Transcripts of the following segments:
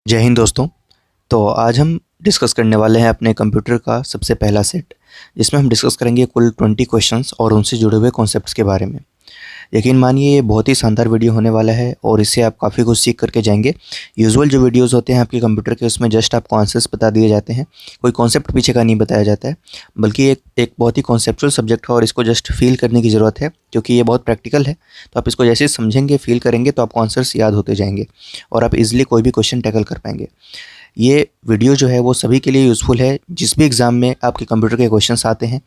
जय हिंद दोस्तों। तो आज हम डिस्कस करने वाले हैं अपने कंप्यूटर का सबसे पहला सेट, जिसमें हम डिस्कस करेंगे कुल 20 क्वेश्चंस और उनसे जुड़े हुए कॉन्सेप्ट्स के बारे में। यकीन मानिए ये बहुत ही शानदार वीडियो होने वाला है और इससे आप काफ़ी कुछ सीख करके जाएंगे। यूजुअल जो वीडियोस होते हैं आपके कंप्यूटर के, उसमें जस्ट आपको आंसर्स बता दिए जाते हैं, कोई कॉन्सेप्ट पीछे का नहीं बताया जाता है, बल्कि एक बहुत ही कॉन्सेप्चुअल सब्जेक्ट है और इसको जस्ट फील करने की ज़रूरत है, क्योंकि ये बहुत प्रैक्टिकल है। तो आप इसको जैसे समझेंगे, फील करेंगे, तो आपको आंसर्स याद होते जाएंगे और आप इजीली कोई भी क्वेश्चन टैकल कर पाएंगे। ये वीडियो जो है वो सभी के लिए यूज़फुल है, जिस भी एग्ज़ाम में आपके कंप्यूटर के क्वेश्चंस आते हैं,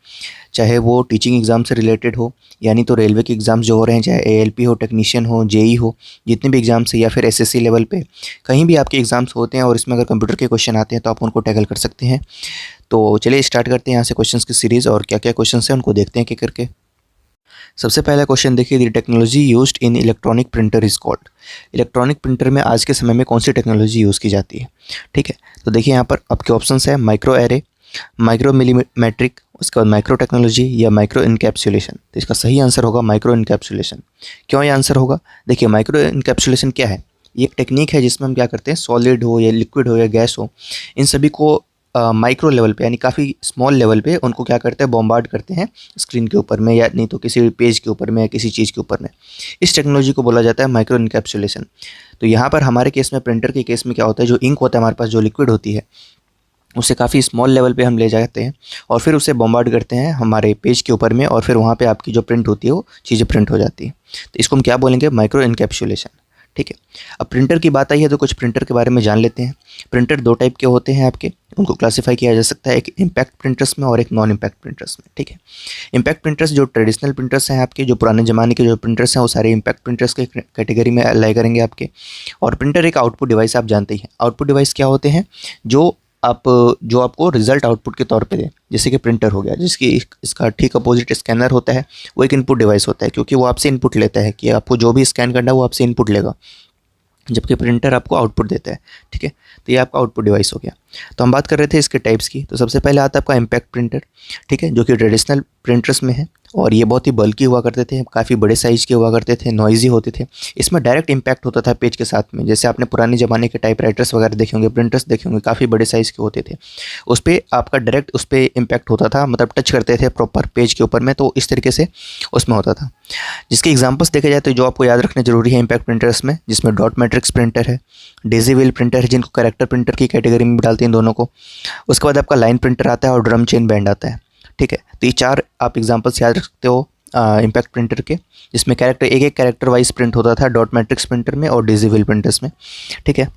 चाहे वो टीचिंग एग्ज़ाम से रिलेटेड हो, यानी तो रेलवे के एग्ज़ाम्स जो हो रहे हैं, चाहे एएलपी हो, टेक्नीशियन हो, जेई हो, जितने भी एग्ज़ाम्स है, या फिर एसएससी लेवल पे कहीं भी आपके एग्ज़ाम्स होते हैं और इसमें अगर कंप्यूटर के क्वेश्चन आते हैं तो आप उनको टैकल कर सकते हैं। तो चलिए स्टार्ट करते हैं यहाँ से क्वेश्चन की सीरीज़, और क्या क्या क्वेश्चन हैं उनको देखते हैं कि करके। सबसे पहला क्वेश्चन देखिए, the technology used in electronic printer is called. Electronic printer में आज के समय में कौन सी टेक्नोलॉजी यूज़ की जाती है? ठीक है, तो देखिए यहाँ पर आपके ऑप्शंस है माइक्रो एरे, माइक्रो मिलीमेट्रिक, उसके बाद माइक्रो टेक्नोलॉजी या माइक्रो इनकैप्सुलेशन। तो इसका सही आंसर होगा माइक्रो इनकैप्सुलेशन। क्यों ये आंसर होगा? देखिए, माइक्रो इनकैप्सुलेशन क्या है? ये एक टेक्निक है जिसमें हम क्या करते हैं, सॉलिड हो या लिक्विड हो या गैस हो, इन सभी को माइक्रो लेवल पे, यानी काफ़ी स्मॉल लेवल पे उनको क्या करते हैं, बॉम्बार्ड करते हैं स्क्रीन के ऊपर में, या नहीं तो किसी पेज के ऊपर में या किसी चीज़ के ऊपर में। इस टेक्नोलॉजी को बोला जाता है माइक्रो इनकैप्सुलेशन। तो यहाँ पर हमारे केस में, प्रिंटर के केस में क्या होता है, जो इंक होता है हमारे पास, जो लिक्विड होती है, उसे काफ़ी स्मॉल लेवल पे हम ले जाते हैं और फिर उसे बॉम्बार्ड करते हैं हमारे पेज के ऊपर में, और फिर वहाँ पे आपकी जो प्रिंट होती है वो चीज़ें प्रिंट हो जाती है। तो इसको हम क्या बोलेंगे, माइक्रो इनकैप्सुलेशन। ठीक है, अब प्रिंटर की बात आई है तो कुछ प्रिंटर के बारे में जान लेते हैं। प्रिंटर दो टाइप के होते हैं आपके, उनको क्लासीफाई किया जा सकता है, एक इम्पैक्ट प्रिंटर्स में और एक नॉन इम्पैक्ट प्रिंटर्स में। ठीक है, इम्पैक्ट प्रिंटर्स जो ट्रेडिशनल प्रिंटर्स हैं आपके, जो पुराने ज़माने के जो प्रिंटर्स हैं, वो सारे इम्पैक्ट प्रिंटर्स के कैटेगरी में अलाइ करेंगे आपके। और प्रिंटर एक आउटपुट डिवाइस, आप जानते ही हैं आउटपुट डिवाइस क्या होते हैं, जो आपको रिजल्ट आउटपुट के तौर पे दें। जैसे कि प्रिंटर हो गया, जिसकी इसका ठीक अपोजिट स्कैनर होता है, वो एक इनपुट डिवाइस होता है, क्योंकि वो आपसे इनपुट लेता है कि आपको जो भी स्कैन करना है वो आपसे इनपुट लेगा, जबकि प्रिंटर आपको आउटपुट देता है। ठीक है, तो ये आपका आउटपुट डिवाइस हो गया। तो हम बात कर रहे थे इसके टाइप्स की। तो सबसे पहले आता है आपका इम्पैक्ट प्रिंटर, ठीक है, जो कि ट्रेडिशनल प्रिंटर्स में है, और ये बहुत ही बल्की हुआ करते थे, काफ़ी बड़े साइज़ के हुआ करते थे, नॉइजी होते थे। इसमें डायरेक्ट इम्पैक्ट होता था पेज के साथ में। जैसे आपने पुराने ज़माने के टाइपराइटर्स वगैरह देखे होंगे, प्रिंटर्स देखे होंगे, काफ़ी बड़े साइज़ के होते थे, उस पर आपका डायरेक्ट उस पर इम्पैक्ट होता था, मतलब टच करते थे प्रॉपर पेज के ऊपर में, तो इस तरीके से उसमें होता था। जिसके एग्जांपल्स देखे जाए तो जो आपको याद रखना जरूरी है इम्पैक्ट प्रिंटर्स में, जिसमें डॉट मैट्रिक्स प्रिंटर है, डेजी व्हील प्रिंटर है, जिनको कैरेक्टर प्रिंटर की कैटेगरी में डालते हैं दोनों को। उसके बाद आपका लाइन प्रिंटर आता है और ड्रम चेन बैंड आता है। ठीक है, तो ये चार आप एग्जांपल्स याद रख सकते हो इम्पैक्ट प्रिंटर के, जिसमें कैरेक्टर एक कैरेक्टर वाइज प्रिंट होता था डॉट मैट्रिक्स प्रिंटर में और डेजी व्हील प्रिंटर्स में। ठीक है,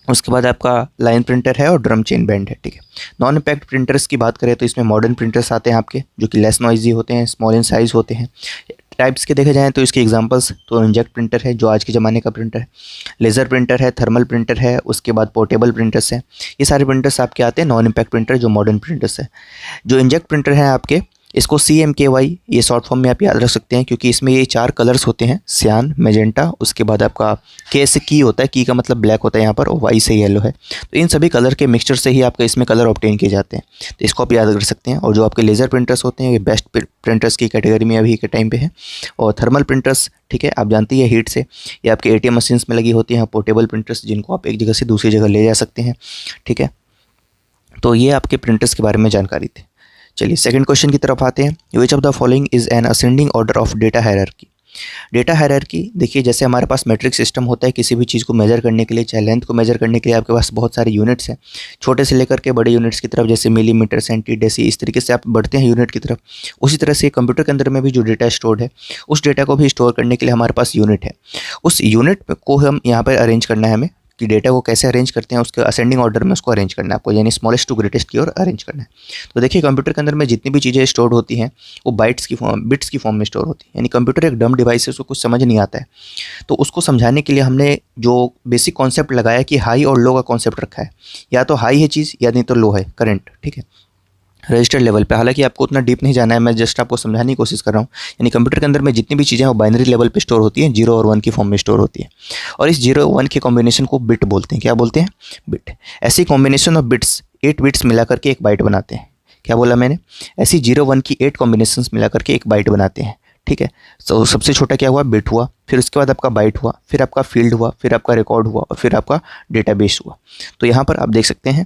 उसके बाद आपका लाइन प्रिंटर है और ड्रम चेन बैंड है। ठीक है, नॉन इम्पैक्ट प्रिंटर्स की बात करें तो इसमें मॉडर्न प्रिंटर्स आते हैं आपके, जो कि लेस नॉइजी होते हैं, स्मॉल इन साइज़ होते हैं। टाइप्स के देखे जाएँ तो इसके एग्जांपल्स तो इंजेक्ट प्रिंटर है, जो आज के ज़माने का प्रिंटर है, लेज़र प्रिंटर है, थर्मल प्रिंटर है, उसके बाद पोर्टेबल प्रिंटर्स हैं। ये सारे प्रिंटर्स आपके आते हैं नॉन इम्पैक्ट प्रिंटर, जो मॉडर्न प्रिंटर्स है। जो इंजेक्ट प्रिंटर है आपके, इसको CMKY ये शॉर्ट फॉर्म में आप याद रख सकते हैं, क्योंकि इसमें ये चार कलर्स होते हैं, सियान, मैजेंटा, उसके बाद आपका K से की होता है, की का मतलब ब्लैक होता है यहाँ पर, और Y से येलो है। तो इन सभी कलर के मिक्सचर से ही आपका इसमें कलर ऑब्टेन किए जाते हैं, तो इसको आप याद कर सकते हैं। और जो आपके लेज़र प्रिंटर्स होते हैं, ये बेस्ट प्रिंटर्स की कैटेगरी में अभी के टाइम पे है। और थर्मल प्रिंटर्स, ठीक है, आप जानती है हीट से ये आपके ATM मशीन्स में लगी होती हैं। पोर्टेबल प्रिंटर्स, जिनको आप एक जगह से दूसरी जगह ले जा सकते हैं। ठीक है, तो ये आपके प्रिंटर्स के बारे में जानकारी थी। चलिए सेकंड क्वेश्चन की तरफ आते हैं। विच of the following is an ascending order of data hierarchy. Data hierarchy, देखिए जैसे हमारे पास मैट्रिक सिस्टम होता है किसी भी चीज़ को मेजर करने के लिए, चाहे लेंथ को मेजर करने के लिए आपके पास बहुत सारे यूनिट्स हैं, छोटे से लेकर के बड़े यूनिट्स की तरफ, जैसे मिलीमीटर, सेंटी, डेसी, इस तरीके से आप बढ़ते हैं यूनिट की तरफ। उसी तरह से कंप्यूटर के अंदर में भी जो डेटा स्टोर्ड है, उस डेटा को भी स्टोर करने के लिए हमारे पास यूनिट है। उस यूनिट को हम यहाँ पर अरेंज करना है हमें, कि डेटा को कैसे अरेंज करते हैं, उसके असेंडिंग ऑर्डर में उसको अरेंज करना है आपको, यानी स्मॉलेस्ट टू ग्रेटेस्ट की ओर अरेंज करना है। तो देखिए कंप्यूटर के अंदर में जितनी भी चीज़ें स्टोर होती हैं वो बिट्स की फॉर्म में स्टोर होती है, यानी कंप्यूटर एक डम डिवाइस है, उसको कुछ समझ नहीं आता है। तो उसको समझाने के लिए हमने जो बेसिक कॉन्सेप्ट लगाया कि हाई और लो का कॉन्सेप्ट रखा है, या तो हाई है चीज़ या नहीं तो लो है करंट। ठीक है, रजिस्टर्ड लेवल पे, हालांकि आपको उतना डीप नहीं जाना है, मैं जस्ट आपको समझाने की कोशिश कर रहा हूँ। यानी कंप्यूटर के अंदर में जितनी भी चीज़ें वो बाइनरी लेवल पे स्टोर होती हैं, 0 और 1 की फॉर्म में स्टोर होती है, और इस 0 1 के कॉम्बिनेशन को बिट बोलते हैं। क्या बोलते हैं? बिट। ऐसी कॉम्बिनेशन ऑफ बिट्स, 8 बिट्स मिला करके एक बाइट बनाते हैं। क्या बोला मैंने? ऐसी 0 1 की 8 कॉम्बिनेशन मिला करके एक बाइट बनाते हैं। ठीक है, तो सबसे छोटा क्या हुआ? बिट हुआ। फिर उसके बाद आपका बाइट हुआ, फिर आपका फील्ड हुआ, फिर आपका रिकॉर्ड हुआ और फिर आपका डेटाबेस हुआ। तो यहाँ पर आप देख सकते हैं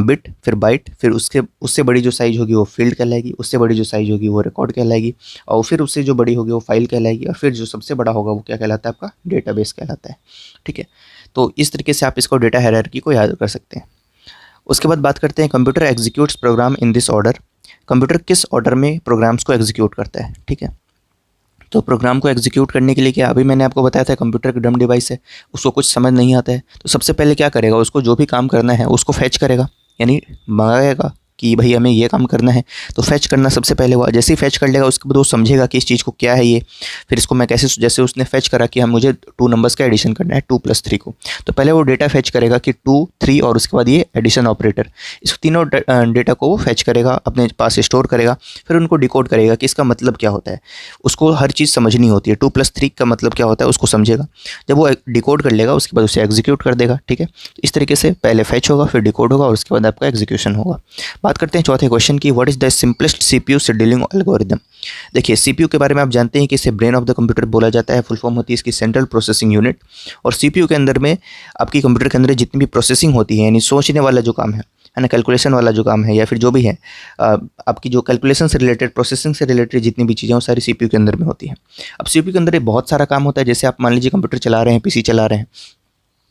बिट, फिर बाइट, फिर उससे बड़ी जो साइज़ होगी वो फील्ड कहलाएगी, उससे बड़ी जो साइज़ होगी वो रिकॉर्ड कहलाएगी, और फिर उससे जो बड़ी होगी वो फाइल कहलाएगी, और फिर जो सबसे बड़ा होगा वो क्या कहलाता है, आपका डेटाबेस कहलाता है। ठीक है, तो इस तरीके से आप इसको डेटा हायरार्की को याद कर सकते हैं। उसके बाद बात करते हैं computer executes program in this order. Computer किस ऑर्डर में प्रोग्राम्स को एग्जीक्यूट करता है। ठीक है, तो प्रोग्राम को एग्जीक्यूट करने के लिए क्या, अभी मैंने आपको बताया था कंप्यूटर का डम डिवाइस है, उसको कुछ समझ नहीं आता है, तो सबसे पहले क्या करेगा, उसको जो भी काम करना है उसको फैच करेगा, यानी मंगाएगा कि भाई हमें ये काम करना है, तो फैच करना सबसे पहले हुआ। जैसे ही फैच कर लेगा उसके बाद वो समझेगा कि इस चीज़ को क्या है ये, फिर इसको मैं कैसे, जैसे उसने फैच करा कि हम मुझे 2 नंबर्स का एडिशन करना है 2 + 3 को, तो पहले वो डेटा फैच करेगा कि 2, 3 और उसके बाद ये एडिशन ऑपरेटर, इस तीनों डेटा को वो फैच करेगा, अपने पास स्टोर करेगा, फिर उनको डिकोड करेगा कि इसका मतलब क्या होता है। उसको हर चीज़ समझनी होती है, 2 + 3 का मतलब क्या होता है उसको समझेगा। जब वो डिकोड कर लेगा उसके बाद उसे एग्जीक्यूट कर देगा। ठीक है, इस तरीके से पहले फैच होगा, फिर डिकोड होगा और उसके बाद आपका एग्जीक्यूशन होगा। बात करते हैं चौथे क्वेश्चन की, what is the simplest CPU scheduling algorithm. देखिए, सीपीयू के बारे में आप जानते हैं कि इसे ब्रेन ऑफ द कंप्यूटर बोला जाता है, फुल फॉर्म होती है इसकी सेंट्रल प्रोसेसिंग यूनिट। और सीपीयू के अंदर में आपकी कंप्यूटर के अंदर जितनी भी प्रोसेसिंग होती है, यानी सोचने वाला जो काम है ना, कैलकुलेशन वाला जो काम है, या फिर जो भी है आपकी जो कैलकुलेशन से रिलेटेड, प्रोसेसिंग से रिलेटेड जितनी भी चीज़ें वो सारी सीपीयू के अंदर में होती है। अब सीपीयू के अंदर ये बहुत सारा काम होता है, जैसे आप मान लीजिए कंप्यूटर चला रहे हैं, पीसी चला रहे हैं,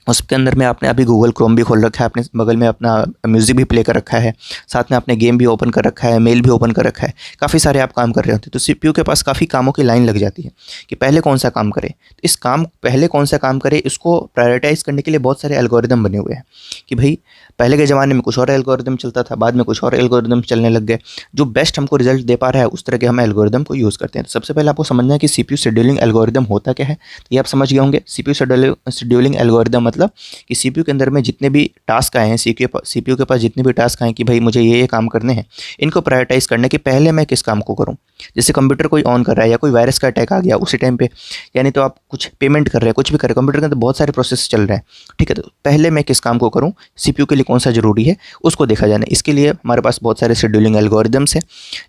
उसके अंदर में आपने अभी गूगल क्रोम भी खोल रखा है, अपने बगल में अपना म्यूज़िक भी प्ले कर रखा है, साथ में आपने गेम भी ओपन कर रखा है, मेल भी ओपन कर रखा है, काफ़ी सारे आप काम कर रहे होते हैं। तो सीपीयू के पास काफ़ी कामों की लाइन लग जाती है कि पहले कौन सा काम करे। तो इस काम पहले कौन सा काम करे, इसको प्रायोरिटाइज़ करने के लिए बहुत सारे एल्गोरिदम बने हुए हैं कि भाई पहले के ज़माने में कुछ और एल्गोरिदम चलता था, बाद में कुछ और एल्गोरिदम चलने लग गए, जो बेस्ट हमको रिजल्ट दे पा रहा है उस तरह के हम एल्गोरिदम को यूज़ करते हैं। तो सबसे पहले आपको समझना है कि सीपीयू शेड्यूलिंग एल्गोरिदम होता क्या है, तो ये आप समझ गए होंगे। सीपीयू शेड्यूलिंग एल्गोरिदम मतलब कि सीपीयू के अंदर में जितने भी टास्क आए हैं, सीपीयू के पास जितने भी टास्क आए कि भाई मुझे ये काम करने हैं, इनको प्रायोरिटाइज करने के पहले मैं किस काम को करूँ। जैसे कंप्यूटर कोई ऑन कर रहा है या कोई वायरस का अटैक आ गया उसी टाइम पे, यानी तो आप कुछ पेमेंट कर रहे हैं, कुछ भी कर रहे हैं, कंप्यूटर के अंदर बहुत सारे प्रोसेस चल रहे हैं। ठीक है, तो पहले मैं किस काम को करूँ, सीपीयू के लिए कौन सा जरूरी है उसको देखा जाना। इसके लिए हमारे पास बहुत सारे शेड्यूलिंग एल्गोरिदम्स हैं,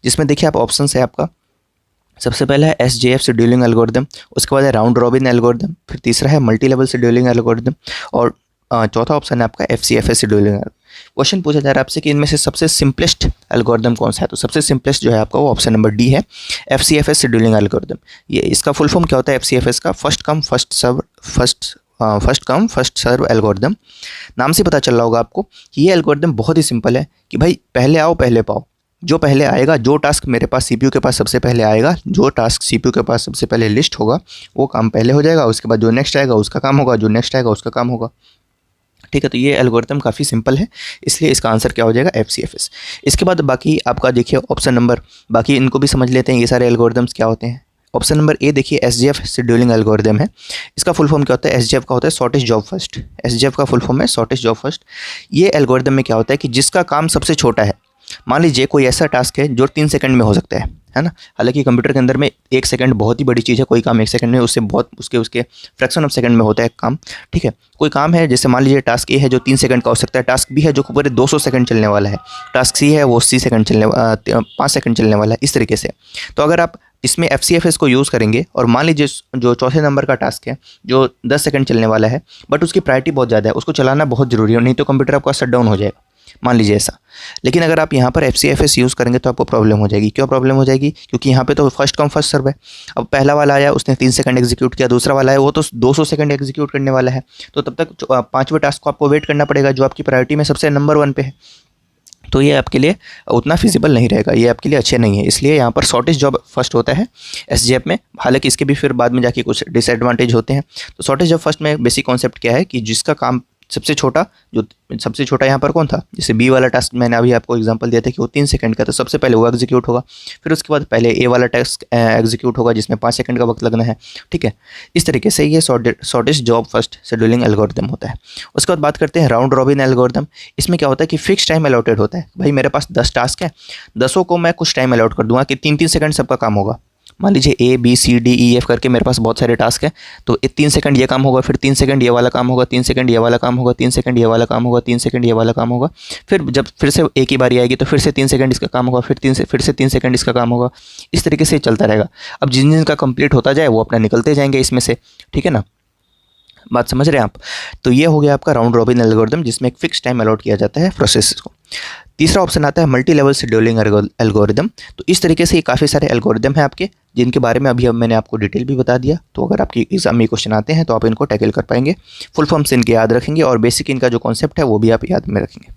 जिसमें देखिए आप ऑप्शन है आपका, सबसे पहला है SJF शेड्यूलिंग एल्गोरिदम, उसके बाद है राउंड रॉबिन एल्गोरिदम, फिर तीसरा है मल्टी लेवल शेड्यूलिंग एल्गोरिदम, और चौथा ऑप्शन है आपका FCFS शेड्यूलिंग। क्वेश्चन पूछा जा रहा है आपसे कि इनमें से सबसे सिंपलेस्ट एल्गोरिदम कौन सा है, तो सबसे सिंपलेस्ट जो है आपका वो ऑप्शन नंबर डी है, FCFS शेड्यूलिंग एल्गोरिदम। ये इसका फुल फॉर्म क्या होता है FCFS का, first come first serve algorithm. नाम से पता चल रहा होगा आपको कि ये एल्गोरिदम बहुत ही सिंपल है कि भाई पहले आओ पहले पाओ, जो पहले आएगा, जो टास्क मेरे पास सीपीयू के पास सबसे पहले आएगा, जो टास्क सीपीयू के पास सबसे पहले लिस्ट होगा वो काम पहले हो जाएगा, उसके बाद जो नेक्स्ट आएगा उसका काम होगा, जो नेक्स्ट आएगा उसका काम होगा। ठीक है, तो ये एल्गोरिथम काफ़ी सिंपल है, इसलिए इसका आंसर क्या हो जाएगा FCFS। इसके बाद बाकी आपका देखिए ऑप्शन नंबर, बाकी इनको भी समझ लेते हैं ये सारे एल्गोरिथम्स क्या होते हैं। ऑप्शन नंबर ए देखिए SJF शेड्यूलिंग एल्गोरिथम है। इसका फुल फॉर्म क्या होता है, SJF का होता है शॉर्टेस्ट जॉब फर्स्ट। SJF का फुल फॉर्म है शॉर्टेस्ट जॉब फर्स्ट। ये एल्गोरिथम में क्या होता है कि जिसका काम सबसे छोटा है, मान लीजिए कोई ऐसा टास्क है जो 3 सेकंड में हो सकता है ना। हालांकि कंप्यूटर के अंदर में 1 सेकंड बहुत ही बड़ी चीज़ है, कोई काम 1 सेकंड में, उससे बहुत उसके फ्रैक्शन ऑफ सेकंड में होता है काम। ठीक है, कोई काम है जैसे मान लीजिए टास्क ए है जो 3 सेकंड का हो सकता है, टास्क बी है जो पूरे 200 सेकंड चलने वाला है, टास्क सी है वो 80 सेकंड 5 सेकंड चलने वाला है, इस तरीके से। तो अगर आप इसमें FCFS को यूज़ करेंगे और मान लीजिए जो चौथे नंबर का टास्क है जो 10 सेकंड चलने वाला है, बट उसकी प्रायोरिटी बहुत ज़्यादा है, उसको चलाना बहुत ज़रूरी है, नहीं तो कंप्यूटर आपका शट डाउन हो जाएगा, मान लीजिए ऐसा। लेकिन अगर आप यहाँ पर FCFS यूज़ करेंगे तो आपको प्रॉब्लम हो जाएगी। क्यों प्रॉब्लम हो जाएगी, क्योंकि यहाँ पे तो फर्स्ट कम फर्स्ट सर्व है। अब पहला वाला आया उसने 3 सेकंड एग्जीक्यूट किया, दूसरा वाला है वो तो 200 सेकंड एग्जीक्यूट करने वाला है, तो तब तक 5वें टास्क को आपको वेट करना पड़ेगा जो आपकी प्रायोरिटी में सबसे नंबर 1 पे है। तो ये आपके लिए उतना फिजिबल नहीं रहेगा, ये आपके लिए अच्छे नहीं है, इसलिए यहाँ पर शॉर्टेस्ट जॉब फर्स्ट होता है SJF में। हालांकि इसके भी फिर बाद में जाके कुछ डिसएडवांटेज होते हैं। तो शॉर्टेस्ट जॉब फर्स्ट में बेसिक कॉन्सेप्ट क्या है कि जिसका काम सबसे छोटा, जो सबसे छोटा यहाँ पर कौन था, जैसे बी वाला टास्क मैंने अभी आपको एग्जांपल दिया था कि वो 3 सेकंड का, तो सबसे पहले वो एग्जीक्यूट होगा, फिर उसके बाद पहले ए वाला टास्क एग्जीक्यूट होगा जिसमें 5 सेकंड का वक्त लगना है। ठीक है, इस तरीके से ये shortest job first scheduling algorithm होता है। उसके बाद बात करते हैं राउंड रॉबिन एल्गोरिथम। इसमें क्या होता है कि फिक्स टाइम अलॉटेड होता है, भाई मेरे पास 10 टास्क है, 10 को मैं कुछ टाइम अलॉट कर दूंगा कि 3-3 सेकंड सबका काम होगा, मान लीजिए ABCDEF करके मेरे पास बहुत सारे टास्क हैं, तो 3 सेकंड ये काम होगा, फिर 3 सेकंड ये वाला काम होगा, 3 सेकंड ये वाला काम होगा, 3 सेकंड ये वाला काम होगा, 3 सेकंड ये वाला काम होगा। फिर जब फिर से एक ही बारी आएगी तो फिर से 3 सेकंड इसका काम होगा, फिर से 3 सेकंड इसका काम होगा। इस तरीके से चलता रहेगा। अब जिन जिनका कंप्लीट होता जाए वो अपना निकलते जाएंगे इसमें से, ठीक है ना, बात समझ रहे हैं आप। तो ये हो गया आपका राउंड रॉबिन एल्गोरिदम, जिसमें एक फिक्स टाइम अलॉट किया जाता है प्रोसेस को। तीसरा ऑप्शन आता है मल्टी लेवल शेड्यूलिंग एल्गोरिदम। तो इस तरीके से काफ़ी सारे एल्गोरिदम हैं आपके, जिनके बारे में अभी अब मैंने आपको डिटेल भी बता दिया। तो अगर आपकी एग्जाम में क्वेश्चन आते हैं तो आप इनको टैकल कर पाएंगे, फुल फॉर्म्स इनके याद रखेंगे और बेसिक इनका जो कॉन्सेप्ट है वो भी आप याद में रखेंगे।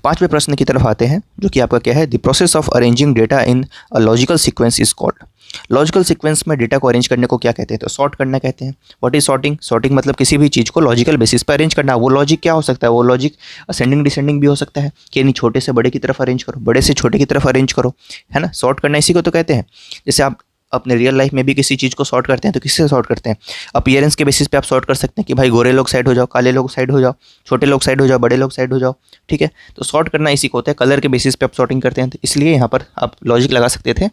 पांचवें प्रश्न की तरफ आते हैं, जो कि आपका क्या है, the process of arranging data in a logical sequence is called. Logical sequence में डेटा को अरेंज करने को क्या कहते हैं, तो सॉर्ट करना कहते हैं। What is sorting? सॉर्टिंग मतलब किसी भी चीज़ को लॉजिकल बेसिस पर अरेंज करना। वो लॉजिक क्या हो सकता है, वो लॉजिक असेंडिंग डिसेंडिंग भी हो सकता है, कि यानी छोटे से बड़े की तरफ अरेंज करो, बड़े से छोटे की तरफ अरेंज करो, है ना। सॉर्ट करना इसी को तो कहते हैं। जैसे आप अपने रियल लाइफ में भी किसी चीज़ को सॉर्ट करते हैं तो किससे सॉर्ट करते हैं, अपीयरेंस के बेसिस पे आप सॉर्ट कर सकते हैं कि भाई गोरे लोग साइड हो जाओ, काले लोग साइड हो जाओ, छोटे लोग साइड हो जाओ, बड़े लोग साइड हो जाओ, ठीक है। तो सॉर्ट करना इसी को होता है, कलर के बेसिस पे आप सॉर्टिंग करते हैं। तो इसलिए यहाँ पर आप लॉजिक लगा सकते थे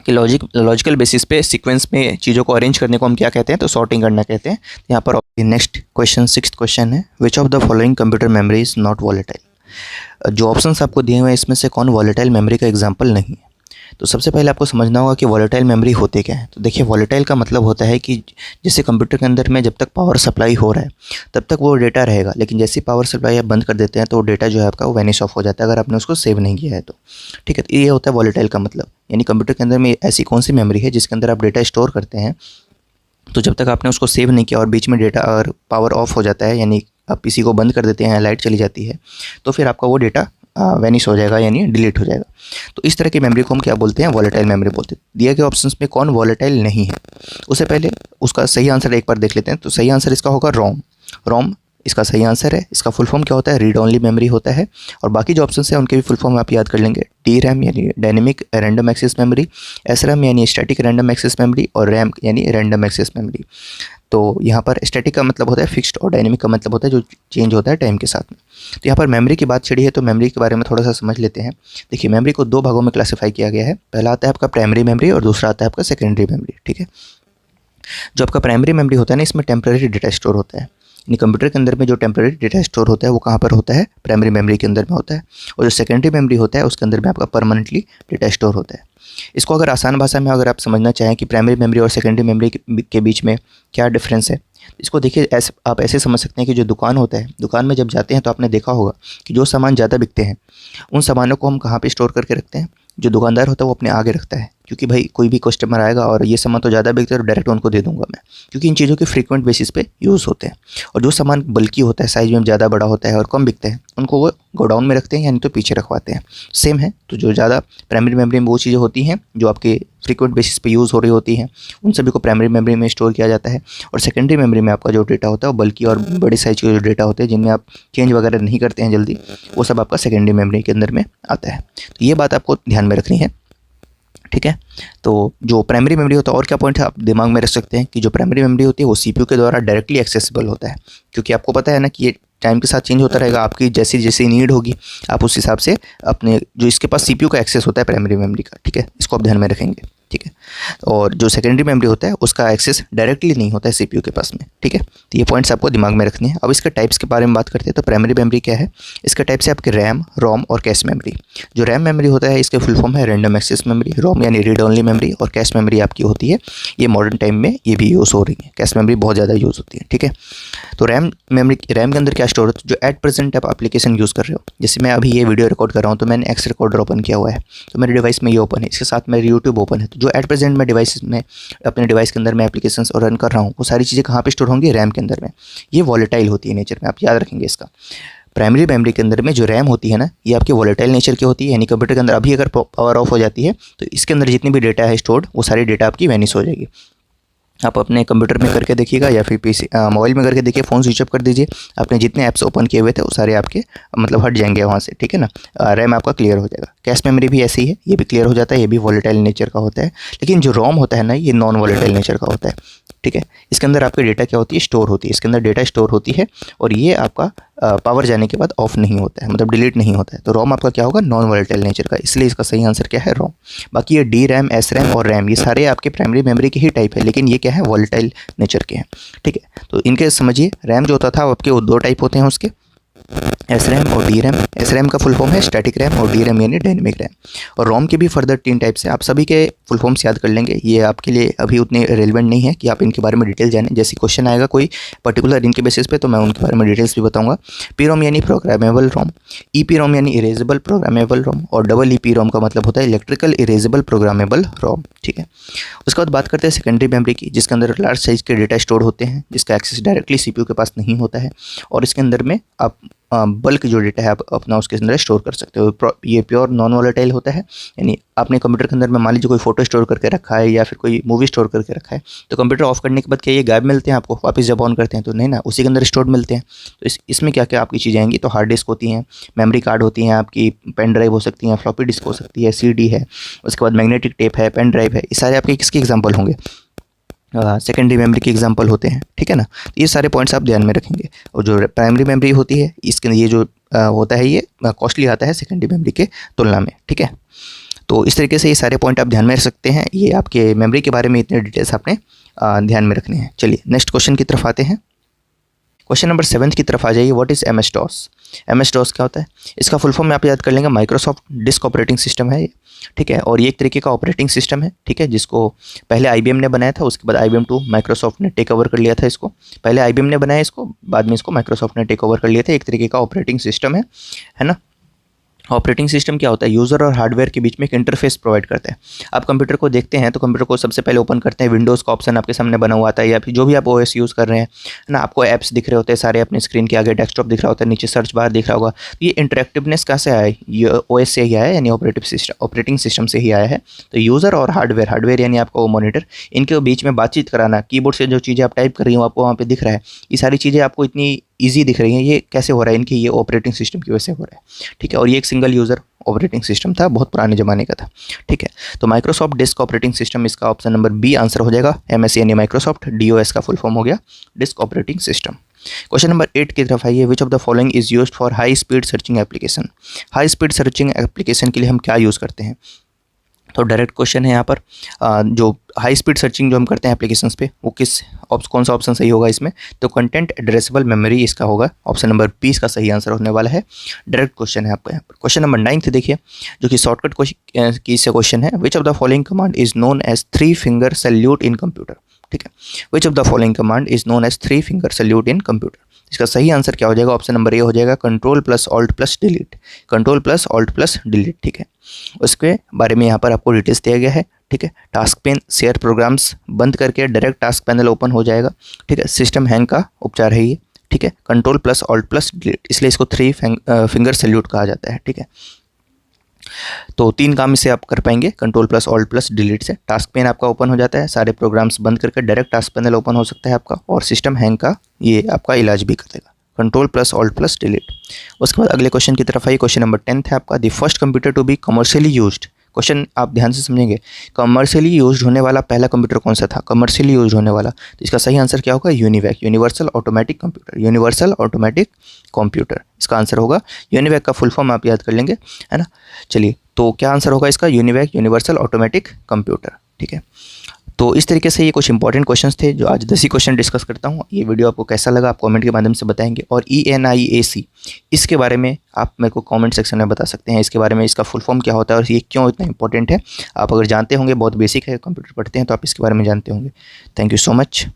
कि लॉजिकल बेसिस पे सीक्वेंस में चीज़ों को अरेंज करने को हम क्या कहते हैं, तो सॉर्टिंग करना कहते हैं। यहाँ पर नेक्स्ट क्वेश्चन, 6th क्वेश्चन है, which of the following computer memory is not volatile. जो ऑप्शंस आपको दिए हुए हैं इसमें से कौन वॉलेटाइल मेमोरी का एग्जाम्पल नहीं है। तो सबसे पहले आपको समझना होगा कि वॉलेटाइल मेमोरी होते क्या है। तो देखिए, वॉलेटाइल का मतलब होता है कि जैसे कंप्यूटर के अंदर में जब तक पावर सप्लाई हो रहा है तब तक वो डेटा रहेगा, लेकिन जैसे पावर सप्लाई आप बंद कर देते हैं तो वो डेटा जो है आपका वो वैनिश ऑफ हो जाता है, अगर आपने उसको सेव नहीं किया है तो, ठीक है। तो ये होता है वॉलेटाइल का मतलब, यानी कंप्यूटर के अंदर में ऐसी कौन सी मेमोरी है जिसके अंदर आप डेटा स्टोर करते हैं, तो जब तक आपने उसको सेव नहीं किया और बीच में डेटा अगर पावर ऑफ हो जाता है, यानी आप पीसी को बंद कर देते हैं, लाइट चली जाती है, तो फिर आपका वो डेटा वैनिश हो जाएगा, यानी डिलीट हो जाएगा। तो इस तरह की मेमोरी को हम क्या बोलते हैं, वॉलेटाइल मेमोरी बोलते हैं। दिए गए ऑप्शंस में कौन वॉलेटाइल नहीं है, उससे पहले उसका सही आंसर एक बार देख लेते हैं। तो सही आंसर इसका होगा रोम। रोम इसका सही आंसर है। इसका फुल फॉर्म क्या होता है, रीड ओनली मेमोरी होता है। और बाकी जो ऑप्शंस हैं उनके भी फुल फॉर्म आप याद कर लेंगे। DRAM यानी dynamic random access memory, SRAM यानी स्टैटिक रैंडम एक्सेस मेमोरी, और RAM यानी रैंडम एक्सेस मेमोरी। तो यहाँ पर स्टैटिक का मतलब होता है फिक्स्ड और डायनेमिक का मतलब होता है जो चेंज होता है टाइम के साथ में। तो यहाँ पर मेमोरी की बात छिड़ी है, तो मेमोरी के बारे में थोड़ा सा समझ लेते हैं। देखिए, मेमोरी को दो भागों में क्लासीफाई किया गया है। पहला आता है आपका प्राइमरी मेमोरी और दूसरा आता है आपका सेकेंडरी मेमोरी, ठीक है। जो आपका प्राइमरी मेमोरी होता है ना, इसमें टेम्पररी डेटा स्टोर होता है, यानी कंप्यूटर के अंदर में जो टेम्पररी डेटा स्टोर होता है वो कहाँ पर होता है, प्राइमरी मेमोरी के अंदर में होता है। और जो सेकेंडरी मेमोरी होता है उसके अंदर में आपका परमानेंटली डेटा स्टोर होता है। इसको अगर आसान भाषा में अगर आप समझना चाहें कि प्राइमरी मेमोरी और सेकेंडरी मेमोरी के बीच में क्या डिफरेंस है, इसको देखिए आप ऐसे समझ सकते हैं कि जो दुकान होता है, दुकान में जब जाते हैं तो आपने देखा होगा कि जो सामान ज़्यादा बिकते हैं उन सामानों को हम कहाँ पे स्टोर करके रखते हैं, जो दुकानदार होता है वो अपने आगे रखता है, क्योंकि भाई कोई भी कस्टमर आएगा और ये सामान तो ज़्यादा बिकता है तो डायरेक्ट उनको दे दूंगा मैं, क्योंकि इन चीज़ों के फ्रीक्वेंट बेसिस पे यूज़ होते हैं। और जो सामान बल्कि होता है, साइज में ज़्यादा बड़ा होता है और कम बिकता है, उनको वो गोडाउन में रखते हैं, यानी तो पीछे रखवाते हैं। सेम है, तो जो ज़्यादा प्राइमरी मेमोरी में वो चीज़ें होती हैं जो आपके फ्रीक्वेंट बेसिस पे यूज़ हो रही होती हैं, उन सभी को प्राइमरी मेमोरी में स्टोर किया जाता है। और सेकेंडरी मेमोरी में आपका जो डेटा होता है वो बल्कि और बड़े साइज के जो डेटा होते हैं जिनमें आप चेंज वगैरह नहीं करते हैं जल्दी, वो सब आपका सेकेंडरी मेमोरी के अंदर में आता है। तो ये बात आपको ध्यान में रखनी है, ठीक है। तो जो प्राइमरी मेमोरी होता है, और क्या पॉइंट है आप दिमाग में रख सकते हैं कि जो प्राइमरी मेमोरी होती है वो CPU के द्वारा डायरेक्टली एक्सेसिबल होता है, क्योंकि आपको पता है ना कि ये टाइम के साथ चेंज होता रहेगा। आपकी जैसी जैसी नीड होगी आप उस हिसाब से अपने जो इसके पास CPU का एक्सेस होता है प्राइमरी मेमोरी का, ठीक है, इसको आप ध्यान में रखेंगे, ठीक है। और जो सेकेंडरी मेमोरी होता है उसका एक्सेस डायरेक्टली नहीं होता है CPU के पास में, ठीक है। तो ये पॉइंट्स आपको दिमाग में रखने हैं। अब इसके टाइप्स के बारे में बात करते हैं। तो प्राइमरी मेमोरी क्या है, इसका टाइप्स है आपके RAM, ROM और कैश मेमोरी। जो RAM मेमोरी होता है इसके फुल फॉर्म है रैंडम एक्सेस मेमोरी। ROM यानी रीड ओनली मेमोरी, और कैश मेमोरी आपकी होती है, ये मॉडर्न टाइम में ये भी यूज़ हो रही है, कैश मेमोरी बहुत ज़्यादा यूज़ होती है, ठीक है। तो RAM के अंदर क्या स्टोर होता है, जो एट प्रेजेंट आप एप्लीकेशन यूज़ कर रहे हो। जैसे मैं अभी ये वीडियो रिकॉर्ड कर रहा हूँ तो मैंने एक्स रिकॉर्डर ओपन किया हुआ है, तो मेरे डिवाइस में ये ओपन है, इसके साथ मेरे यूट्यूब ओपन है। तो जो एट प्रेजेंट मैं डिवाइस में अपने डिवाइस के अंदर मैं एप्लीकेशंस और रन कर रहा हूँ, वो सारी चीज़ें कहाँ पे स्टोर होंगी, रैम के अंदर में। ये वॉलेटाइल होती है नेचर में, आप याद रखेंगे इसका। प्राइमरी मेमोरी के अंदर में जो रैम होती है ना, ये आपकी वॉलेटाइल नेचर की होती है, यानी कंप्यूटर के अंदर अभी अगर पावर ऑफ हो जाती है तो इसके अंदर जितनी भी डेटा है स्टोर्ड, वो सारी डेटा आपकी वैनिश हो जाएगी। आप अपने कंप्यूटर में करके देखिएगा या फिर PC मोबाइल में करके देखिए, फ़ोन स्विच ऑफ कर दीजिए, आपने जितने ऐप्स ओपन किए हुए थे वो सारे आपके मतलब हट जाएंगे वहाँ से, ठीक है ना। रैम आपका क्लियर हो जाएगा। कैश मेमोरी भी ऐसी ही है, ये भी क्लियर हो जाता है, ये भी वॉलेटाइल नेचर का होता है। लेकिन जो रोम होता है ना, ये नॉन वॉलेटाइल नेचर का होता है, ठीक है। इसके अंदर आपके डेटा क्या होती है, स्टोर होती है, इसके अंदर डेटा स्टोर होती है और ये आपका पावर जाने के बाद ऑफ नहीं होता है, मतलब डिलीट नहीं होता है। तो रोम आपका क्या होगा, नॉन वोलेटाइल नेचर का, इसलिए इसका सही आंसर क्या है, रोम। बाकी ये डी रैम, एस रैम और रैम ये सारे आपके प्राइमरी मेमोरी के ही टाइप है, लेकिन ये क्या है, वोलेटाइल नेचर के हैं, ठीक है। तो इनके समझिए, रैम जो होता था आपके वो दो टाइप होते हैं उसके, एस रैम और डी रैम। एस रैम का फुल फॉर्म है स्टैटिक रैम और डी रैम यानी डायनेमिक रैम। और रोम के भी फर्दर 3 टाइप्स हैं, आप सभी के फुल फॉर्म्स याद कर लेंगे, ये आपके लिए अभी उतने रेलिवेंट नहीं है कि आप इनके बारे में डिटेल जानें। जैसे क्वेश्चन आएगा कोई पर्टिकुलर इनके बेसिस पे तो मैं उनके बारे में डिटेल्स भी बताऊंगा। पी रोम यानी प्रोग्रामेबल रोम, ई पी रोम यानी इरेजेबल प्रोग्रामेबल रोम और डबल ई पी रोम का मतलब होता है इलेक्ट्रिकल इरेजेबल प्रोग्रामेबल रोम, ठीक है। उसके बाद बात करते हैं सेकेंडरी मेमोरी की, जिसके अंदर लार्ज साइज के डेटा स्टोर होते हैं, जिसका एक्सेस डायरेक्टली सीपीयू के पास नहीं होता है और इसके अंदर में आप बल्क जो डेटा है आप अपना उसके अंदर स्टोर कर सकते हो। ये प्योर नॉन वोलेटाइल होता है, यानी आपने कंप्यूटर के अंदर में मान लीजिए कोई फोटो स्टोर करके रखा है या फिर कोई मूवी स्टोर करके रखा है, तो कंप्यूटर ऑफ करने के बाद क्या ये गायब मिलते हैं आपको, वापस जब ऑन करते हैं तो नहीं ना, उसी के अंदर स्टोर मिलते हैं। तो इसमें क्या क्या आपकी चीज़ें आएंगी, तो हार्ड डिस्क होती हैं, मेमोरी कार्ड होती हैं, आपकी पेन ड्राइव हो सकती हैं, फ्लॉपी डिस्क हो सकती है, CD है, उसके बाद मैग्नेटिक टेप है, पेन ड्राइव है, ये सारे आपके किसके एग्जाम्पल होंगे, सेकेंडरी मेमोरी के एग्जांपल होते हैं, ठीक है ना। तो ये सारे पॉइंट्स आप ध्यान में रखेंगे। और जो प्राइमरी मेमोरी होती है इसके ये जो होता है ये कॉस्टली आता है सेकेंडरी मेमोरी के तुलना में, ठीक है। तो इस तरीके से ये सारे पॉइंट आप ध्यान में रख सकते हैं, ये आपके मेमोरी के बारे में इतने डिटेल्स आपने ध्यान में रखने हैं। चलिए नेक्स्ट क्वेश्चन की तरफ आते हैं। क्वेश्चन नंबर 7 की तरफ आ जाइए। What is MS DOS? MS DOS क्या होता है, इसका फुल फॉर्म आप याद कर लेंगे, माइक्रोसॉफ्ट डिस्क ऑपरेटिंग सिस्टम है ये, ठीक है। और ये एक तरीके का ऑपरेटिंग सिस्टम है, ठीक है, जिसको पहले IBM ने बनाया था, उसके बाद IBM 2 माइक्रोसॉफ्ट ने टेक ओवर कर लिया था इसको। पहले IBM ने बनाया इसको, बाद में इसको माइक्रोसॉफ्ट ने टेक ओवर कर लिया था। एक तरीके का ऑपरेटिंग सिस्टम है ना। ऑपरेटिंग सिस्टम क्या होता है, यूज़र और हार्डवेयर के बीच में एक इंटरफेस प्रोवाइड करता है। आप कंप्यूटर को देखते हैं तो कंप्यूटर को सबसे पहले ओपन करते हैं, विंडोज़ का ऑप्शन आपके सामने बना हुआ आता है, या फिर जो भी आप OS यूज़ कर रहे हैं ना, आपको ऐप्स दिख रहे होते हैं सारे अपने स्क्रीन के आगे, डेस्कटॉप दिख रहा होता है, नीचे सर्च बार दिख रहा होगा। तो ये इंटरेक्टिवनेस कहाँ से आया है, ये OS से ही आया है, यानी ऑपरेटिंग सिस्टम से ही आया है। तो यूज़र और हार्डवेयर यानी आपका वो मॉनिटर, इनके बीच में बातचीत कराना, कीबोर्ड से जो चीज़ें आप टाइप कर रही हो आपको वहाँ पे दिख रहा है, ये सारी चीज़ें आपको इतनी ईजी दिख रही हैं, ये कैसे हो रहा है, इनकी ये ऑपरेटिंग सिस्टम की वजह से हो रहा है, ठीक है। और ये एक सिंगल यूज़र ऑपरेटिंग सिस्टम था, बहुत पुराने ज़माने का था, ठीक है। तो माइक्रोसॉफ्ट डिस्क ऑपरेटिंग सिस्टम, इसका ऑप्शन नंबर बी आंसर हो जाएगा। MS यानी माइक्रोसॉफ्ट, DOS का फुल फॉर्म हो गया disk operating system. Question number 8 की तरफ आइए। विच of the following is used for high speed searching application? High speed searching application के लिए हम क्या यूज़ करते हैं, तो डायरेक्ट क्वेश्चन है यहाँ पर। जो हाई स्पीड सर्चिंग जो हम करते हैं एप्लीकेशंस पे, वो कौन सा ऑप्शन सही होगा इसमें, तो कंटेंट एड्रेसेबल मेमोरी इसका होगा, ऑप्शन नंबर 20 का सही आंसर होने वाला है। डायरेक्ट क्वेश्चन है आपका यहाँ पर। क्वेश्चन नंबर 9 देखिए, जो कि शॉर्टकट की से क्वेश्चन है। Which of the following command is known as 3 finger salute in computer, ठीक है। Which of the following command is known as 3 finger salute in computer, इसका सही आंसर क्या हो जाएगा, ऑप्शन नंबर ए हो जाएगा, control plus alt plus delete, control plus alt plus delete, ठीक है। उसके बारे में यहाँ पर आपको डिटेल्स दिया गया है, ठीक है। टास्क पेन शेयर प्रोग्राम्स बंद करके डायरेक्ट टास्क पैनल ओपन हो जाएगा, ठीक है। सिस्टम हैंग का उपचार है ये, ठीक है। Control plus alt plus delete, इसलिए इसको 3 फिंगर सैल्यूट कहा जाता है, ठीक है। तो 3 काम इसे आप कर पाएंगे control plus alt plus delete से। टास्क पेन आपका ओपन हो जाता है, सारे प्रोग्राम्स बंद करके डायरेक्ट टास्क पैनल ओपन हो सकता है आपका, और सिस्टम हैंग का ये आपका इलाज भी कर देगा, control plus alt plus delete. उसके बाद अगले क्वेश्चन की तरफ आइए। क्वेश्चन नंबर 10 है आपका, the first computer to be commercially used. Question आप ध्यान से समझेंगे, कमर्शियली यूज्ड होने वाला पहला कंप्यूटर कौन सा था, कमर्शियली यूज्ड होने वाला, तो इसका सही आंसर क्या होगा, UNIVAC, universal automatic computer, universal automatic computer इसका आंसर होगा। यूनिवैक का फुल फॉर्म आप याद कर लेंगे, है ना। चलिए, तो क्या आंसर होगा इसका, यूनिवैक, यूनिवर्सल ऑटोमेटिक कंप्यूटर, ठीक है। तो इस तरीके से ये कुछ इंपॉर्टेंट क्वेश्चंस थे जो आज 10 ही क्वेश्चन डिस्कस करता हूँ। ये वीडियो आपको कैसा लगा आप कमेंट के माध्यम से बताएंगे, और ENIAC इसके बारे में आप मेरे को कमेंट सेक्शन में बता सकते हैं, इसके बारे में इसका फुल फॉर्म क्या होता है और ये क्यों इतना इंपॉर्टेंट है। आप अगर जानते होंगे, बहुत बेसिक है, कंप्यूटर पढ़ते हैं तो आप इसके बारे में जानते होंगे। Thank you so much.